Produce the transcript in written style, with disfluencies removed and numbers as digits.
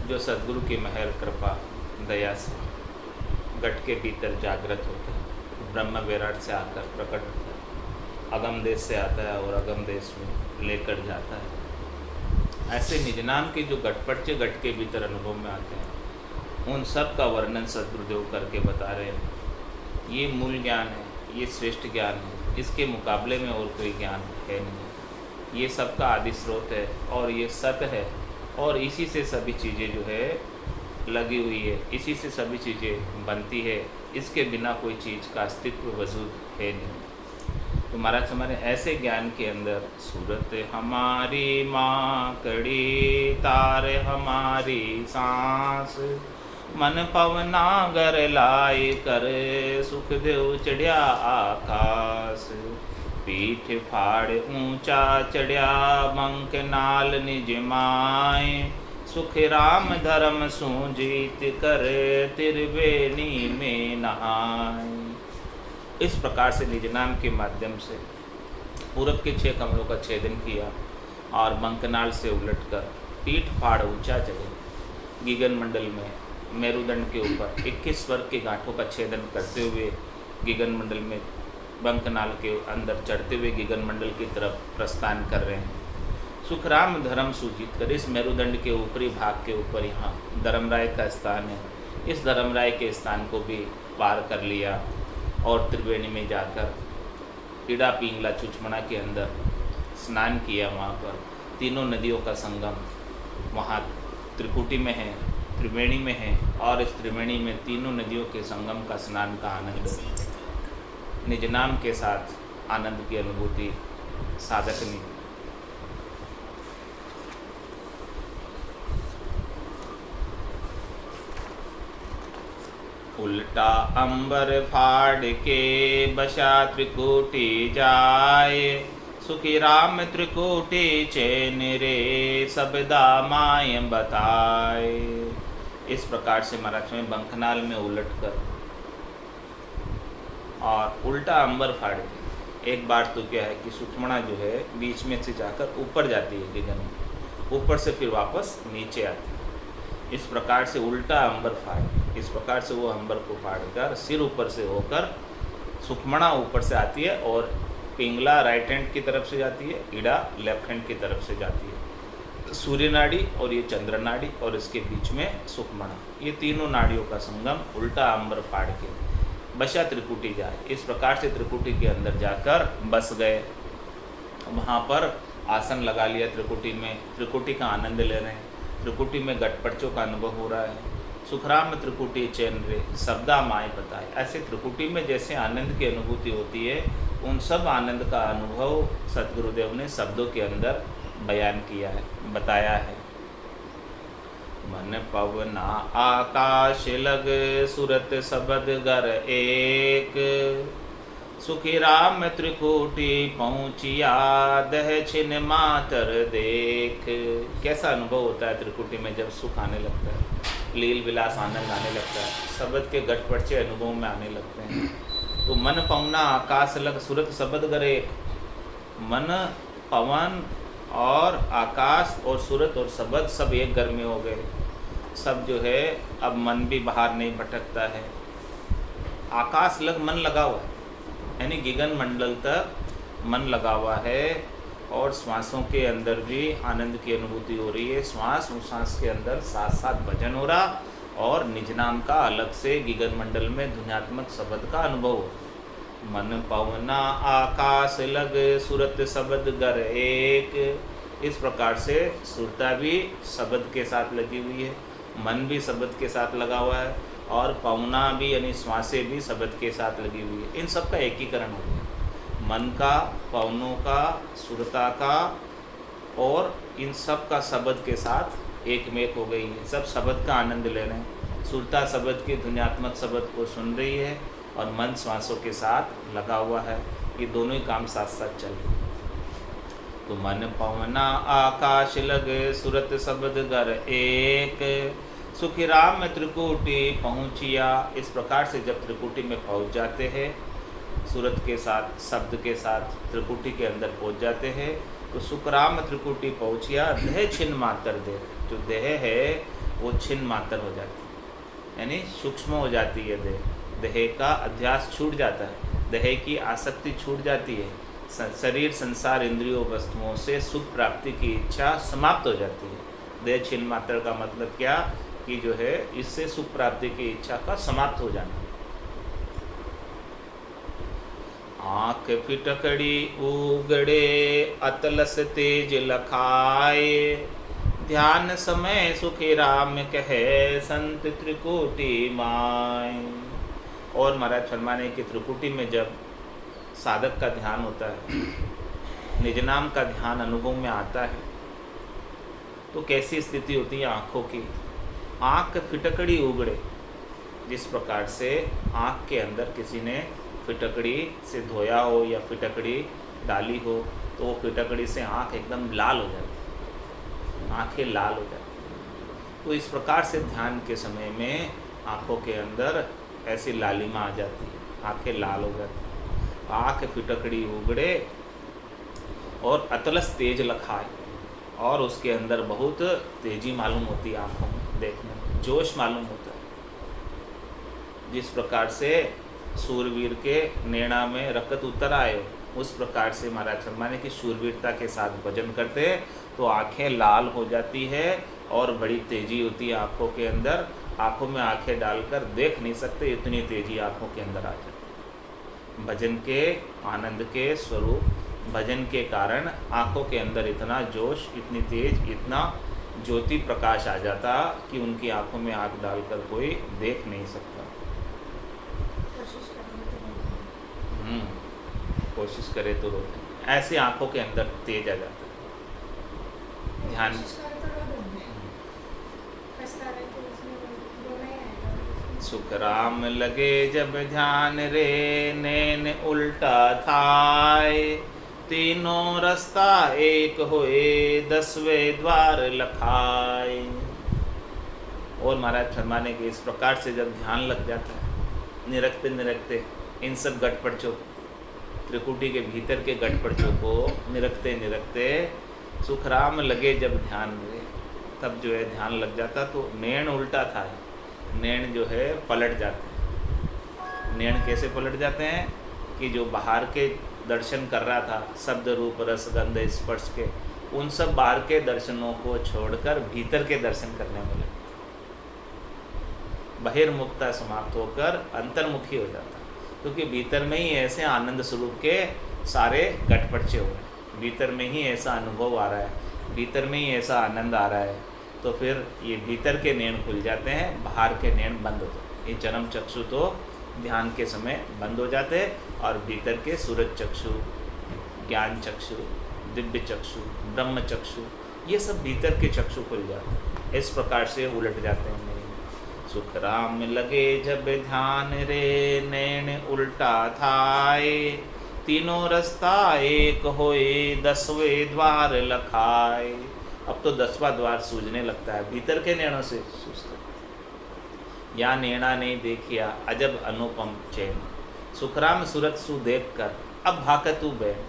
जो सद्गुरु की मेहर कृपा दया से घट के भीतर जागृत होता है, ब्रह्म विराट से आकर प्रकट होता है, अगम देश से आता है और अगम देश में लेकर जाता है। ऐसे निज नाम के जो घटपट घट के भीतर अनुभव में आते हैं, उन सब का वर्णन सद्गुरुदेव करके बता रहे हैं। ये मूल ज्ञान है, ये श्रेष्ठ ज्ञान है, इसके मुकाबले में और कोई ज्ञान है नहीं। ये सब का आदि स्रोत है और ये सत्य है, और इसी से सभी चीज़ें जो है लगी हुई है, इसी से सभी चीज़ें बनती है। इसके बिना कोई चीज़ का अस्तित्व वजूद है नहीं। तो महाराज हमारे ऐसे ज्ञान के अंदर सूरत हमारी माँ कड़ी तार हमारी सांस, मन पवना गर लाई कर सुख देव चढ़िया आकाश, पीठ फाड़ ऊंचा चढ़िया बंक नाल निज माए, सुख राम धर्म सूजीत कर तिरवेणी में नहाए। इस प्रकार से निज नाम के माध्यम से पूरब के 6 कमलों का छेदन किया और बंकनाल से उलटकर पीठ फाड़ ऊंचा चढ़े, गीगन मंडल में मेरुदंड के ऊपर 21 स्वर्ग के गांठों का छेदन करते हुए गीगन मंडल में बंकनाल के अंदर चढ़ते हुए गीगन मंडल की तरफ प्रस्थान कर रहे हैं। सुखराम धर्म सूचित कर इस मेरुदंड के ऊपरी भाग के ऊपर यहाँ धर्मराय का स्थान है। इस धर्मराय के स्थान को भी पार कर लिया और त्रिवेणी में जाकर इड़ा पिंगला चुचमणा के अंदर स्नान किया। वहाँ पर तीनों नदियों का संगम वहाँ त्रिकुटी में है, त्रिवेणी में है, और इस त्रिवेणी में तीनों नदियों के संगम का स्नान का आनंद निज नाम के साथ आनंद की अनुभूति साधक ने उल्टा अंबर फाड़ के बशा त्रिकुटी जाए, सुखी राम त्रिकुटी चैन रे सबदा माय बताए। इस प्रकार से महाराज में बंकनाल में उलटकर और उल्टा अंबर फाड़ के, एक बार तो क्या है कि सुखमणा जो है बीच में से जाकर ऊपर जाती है गगन में, ऊपर से फिर वापस नीचे आती है। इस प्रकार से उल्टा अंबर फाड़, इस प्रकार से वो अंबर को फाड़कर सिर ऊपर से होकर सुखमणा ऊपर से आती है और पिंगला राइट हैंड की तरफ से जाती है, इड़ा लेफ्ट हैंड की तरफ से जाती है। सूर्य नाड़ी और ये चंद्र नाड़ी और इसके बीच में सुखमणा, ये तीनों नाड़ियों का संगम उल्टा अंबर फाड़ के बशा त्रिकुटी जाए। इस प्रकार से त्रिकुटी के अंदर जाकर बस गए। वहाँ पर आसन लगा लिया त्रिकुटी में, त्रिकुटी का आनंद ले रहे हैं। त्रिकुटी में गटपटचों का अनुभव हो रहा है। सुखराम त्रिकुटी चैन रे शब्दा माय बताए। ऐसे त्रिकुटी में जैसे आनंद की अनुभूति होती है, उन सब आनंद का अनुभव सद्गुरुदेव ने शब्दों के अंदर बयान किया है, बताया है। मन पवना आकाश लग सुरत सबद गर एक, सुखी राम त्रिकुटी पहुँचिया दह छिन मातर देख। कैसा अनुभव होता है त्रिकुटी में जब सुख आने लगता है, लील विलास आनंद आने लगता है, शब्द के गटपटचे अनुभव में आने लगते हैं। तो मन पवना आकाश लग सुरत सबद गर एक, मन पवन और आकाश और सूरत और शब्द सब एक घर में हो गए। सब जो है अब मन भी बाहर नहीं भटकता है। आकाश लग मन लगा हुआ है, यानी गगन मंडल तक मन लगा हुआ है, और श्वासों के अंदर भी आनंद की अनुभूति हो रही है। श्वास उश्वास के अंदर साथ साथ भजन हो रहा, और निज नाम का अलग से गगन मंडल में ध्वन्यात्मक शब्द का अनुभव हो। मन पवना आकाश लग सुरत शब्द गर एक। इस प्रकार से सुरता भी शब्द के साथ लगी हुई है, मन भी शब्द के साथ लगा हुआ है, और पवना भी यानी श्वासें भी शब्द के साथ लगी हुई है। इन सब का एकीकरण हो गया, मन का, पवनों का, सुरता का, और इन सब का शब्द के साथ एक में एक हो गई है। सब शब्द का आनंद ले रहे हैं। सुरता शब्द के ध्वन्यात्मक शब्द को सुन रही है, और मन श्वासों के साथ लगा हुआ है। ये दोनों ही काम साथ साथ चल रहे हैं। तो मन पवना आकाश लग सुरत शब्द गर एक, सुखी राम त्रिकुटी पहुँचिया। इस प्रकार से जब त्रिकुटी में पहुँच जाते हैं, सूरत के साथ शब्द के साथ त्रिकुटी के अंदर पहुँच जाते हैं, तो सुखराम त्रिकुटी पहुँचिया देह छिन्न मातर देख। जो देह है वो छिन्न मात्र हो जाती है, यानी सूक्ष्म हो जाती है देह। देह का अध्यास छूट जाता है, देह की आसक्ति छूट जाती है, शरीर संसार इंद्रियों वस्तुओं से सुख प्राप्ति की इच्छा समाप्त हो जाती है। देह छिन्न मात्र का मतलब क्या कि जो है इससे सुख प्राप्ति की इच्छा का समाप्त हो जाना। आँख फिटकड़ी उगड़े अतलस तेज लखाए, ध्यान समय सुखी राम कहे संत त्रिकुटी माय। और महाराज फरमाने की त्रिकुटी में जब साधक का ध्यान होता है, निज नाम का ध्यान अनुभव में आता है, तो कैसी स्थिति होती है आँखों की। आँख फिटकड़ी उगड़े, जिस प्रकार से आँख के अंदर किसी ने फिटकड़ी से धोया हो या फिटकड़ी डाली हो, तो वो फिटकड़ी से आँख एकदम लाल हो जाती है, आँखें लाल हो जाती हैं। तो इस प्रकार से ध्यान के समय में आँखों के अंदर ऐसी लालिमा आ जाती है, आँखें लाल हो जाती हैं। आँख फिटकड़ी उगड़े और अतलस तेज लखाए, और उसके अंदर बहुत तेजी मालूम होती है, आँखों में देखने में जोश मालूम होता है। जिस प्रकार से सूरवीर के नैना में रकत उतर आए, उस प्रकार से महाराज फरमाने की शूरवीरता के साथ भजन करते तो आँखें लाल हो जाती है और बड़ी तेजी होती है आँखों के अंदर। आँखों में आँखें डालकर देख नहीं सकते, इतनी तेजी आँखों के अंदर आ जाती है। भजन के आनंद के स्वरूप, भजन के कारण आँखों के अंदर इतना जोश, इतनी तेज, इतना ज्योति प्रकाश आ जाता कि उनकी आँखों में आँख डालकर कोई देख नहीं सकता। कोशिश करे तो रोते, ऐसे आँखों के अंदर तेज आ जाता है। ध्यान सुख राम लगे जब ध्यान रे, नैन उल्टा थाए, तीनों रास्ता एक होए, 10वें द्वार लखाए। और महाराज फरमाने के इस प्रकार से जब ध्यान लग जाता है, निरखते निरखते इन सब गटपड़चों, त्रिकुटी के भीतर के गटपड़चों को निरखते निरखते सुखराम लगे जब ध्यान रे, तब जो है ध्यान लग जाता तो नैन उल्टा था, नैन जो है पलट जाते हैं। नैन कैसे पलट जाते हैं कि जो बाहर के दर्शन कर रहा था, शब्द रूप रस गंध स्पर्श के, उन सब बाहर के दर्शनों को छोड़कर भीतर के दर्शन करने में लगे। बहिर्मुखता समाप्त होकर अंतर्मुखी हो जाता, क्योंकि भीतर में ही ऐसे आनंद स्वरूप के सारे गटपड़चे हो रहे हैं, भीतर में ही ऐसा अनुभव आ रहा है, भीतर में ही ऐसा आनंद आ रहा है, तो फिर ये भीतर के नैन खुल जाते हैं, बाहर के नैन बंद होते हैं। ये जन्म चक्षु तो ध्यान के समय बंद हो जाते हैं, और भीतर के सूरज चक्षु, ज्ञान चक्षु, दिव्य चक्षु, ब्रह्म चक्षु, ये सब भीतर के चक्षु खुल जाते हैं। इस प्रकार से उलट जाते हैं। सुख राम लगे जब ध्यान रे, नैन उल्टा थाए, तीनों रास्ता एक होए, 10वें द्वार लखाए। अब तो 10वां द्वार सूझने लगता है, भीतर के नैनों से सूझता है। या नैना नहीं देखिया अजब अनुपम चैन, सुखराम सूरत सु देख कर अब भाकतु बैन।